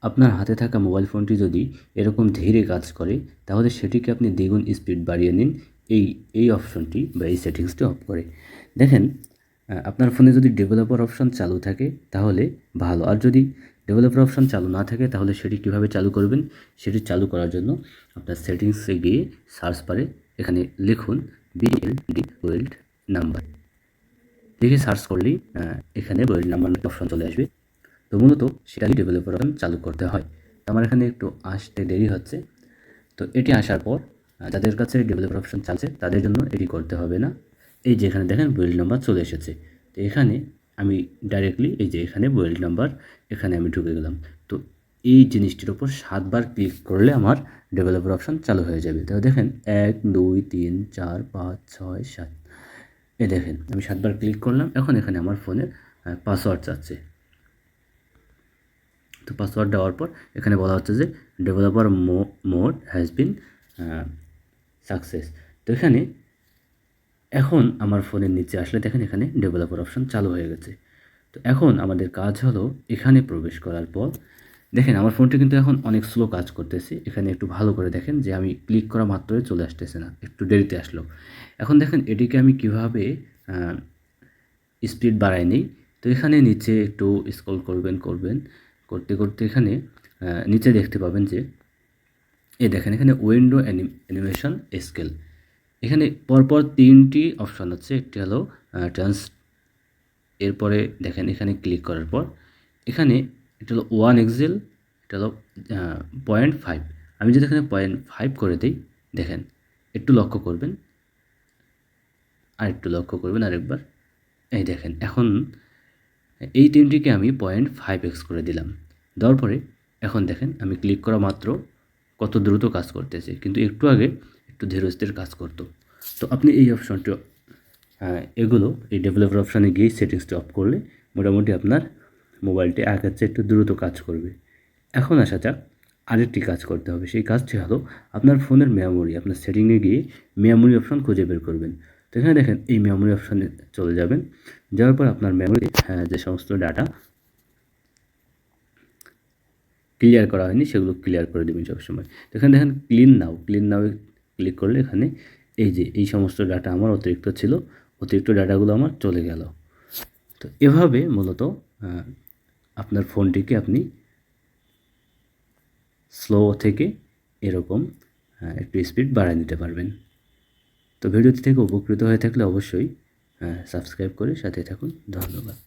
আপনার হাতে থাকা মোবাইল ফোনটি যদি এরকম ধীরে কাজ করে তাহলে সেটিকে আপনি দ্বিগুণ স্পিড বাড়িয়ে নিন এই অপশনটি বা এই সেটিংসটি অফ করে। দেখেন আপনার ফোনে যদি ডেভেলপার অপশন চালু থাকে তাহলে ভালো, আর যদি ডেভেলপার অপশন চালু না থাকে তাহলে সেটি কীভাবে চালু করবেন, সেটি চালু করার জন্য আপনার সেটিংসে গিয়ে সার্চ বারে এখানে লিখুন বিএলডি ওয়েল্ড নাম্বার, লিখে সার্চ করলেই এখানে ওয়েল্ড নাম্বার অপশন চলে আসবে। তো মূলত সেটাই ডেভেলপার অপশন চালু করতে হয়। তো আমার এখানে একটু আসতে দেরি হচ্ছে। তো এটি আসার পর যাদের কাছে ডেভেলপার অপশন চালছে তাদের জন্য এটি করতে হবে না। এই যে এখানে দেখেন বুইল্ড নাম্বার চলে এসেছে। তো এখানে আমি ডাইরেক্টলি এই যে এখানে বুইল্ড নাম্বার এখানে আমি ঢুকে গেলাম। তো এই জিনিসটির ওপর 7 বার ক্লিক করলে আমার ডেভেলপার অপশন চালু হয়ে যাবে। তো দেখেন 1 2 3 4 5 6 7, এই দেখেন আমি 7 বার ক্লিক করলাম। এখন এখানে আমার ফোনের পাসওয়ার্ড চাচ্ছে। তো পাসওয়ার্ড দেওয়ার পর এখানে বলা হচ্ছে যে developer mode has been success. তো এখানে এখন আমার ফোনের নিচে আসলে দেখেন এখানে ডেভেলপার অপশন চালু হয়ে গেছে। তো এখন আমাদের কাজ হলো এখানে প্রবেশ করার পর দেখেন আমার ফোনটি কিন্তু এখন অনেক স্লো কাজ করতেছে। এখানে একটু ভালো করে দেখেন যে আমি ক্লিক করা মাত্রই চলে আসতেছে না, একটু দেরিতে আসলো। এখন দেখেন এটিকে আমি কিভাবে স্পিড বাড়াই নিই। তো এখানে নিচে একটু স্ক্রল করতে করতে এখানে নিচে দেখতে পাবেন যে এই দেখেন এখানে উইন্ডো অ্যানিমেশন স্কেল, এখানে পরপর 3টি অপশন আছে। একটি হলো ট্রান্স, এরপরে দেখেন এখানে ক্লিক করার পর এখানে এটা হলো 1 এক্সেল, এটা হলো 0.5। আমি যদি এখানে 0.5 করে দিই দেখেন একটু লক্ষ্য করবেন, আরেকবার। এই দেখেন এখন এই 3টিকে আমি 0.5x করে দিলাম। দেওয়ার পরে এখন দেখেন আমি ক্লিক করা মাত্র কত দ্রুত কাজ করতেছে, কিন্তু একটু আগে একটু ধীরস্থির কাজ করতো। তো আপনি এই অপশনটি এগুলো এই ডেভেলপার অপশানে গিয়ে সেটিংসটি অফ করলে মোটামুটি আপনার মোবাইলটি আগের চেয়ে একটু দ্রুত কাজ করবে। এখন আসা যাক আরেকটি কাজ করতে হবে। সেই কাজটি হলো আপনার ফোনের মেমোরি, আপনার সেটিংয়ে গিয়ে মেমোরি অপশন খুঁজে বের করবেন। তো এখানে দেখেন এই মেমোরি অপশানে চলে যাবেন। যাওয়ার পর আপনার মেমোরি যে সমস্ত ডাটা ক্লিয়ার করা হয়নি সেগুলো ক্লিয়ার করে দেবেন সবসময়। তো এখানে দেখেন ক্লিন নাও ক্লিক করলে এখানে এই যে এই সমস্ত ডাটা আমার অতিরিক্ত ডাটাগুলো আমার চলে গেল। তো এভাবে মূলত আপনার ফোনটিকে আপনি স্লো থেকে এরকম একটু স্পিড বাড়ায় নিতে পারবেন। তো ভিডিওটি থেকে উপকৃত হয়ে থাকলে অবশ্যই সাবস্ক্রাইব করে সাথে থাকুন। ধন্যবাদ।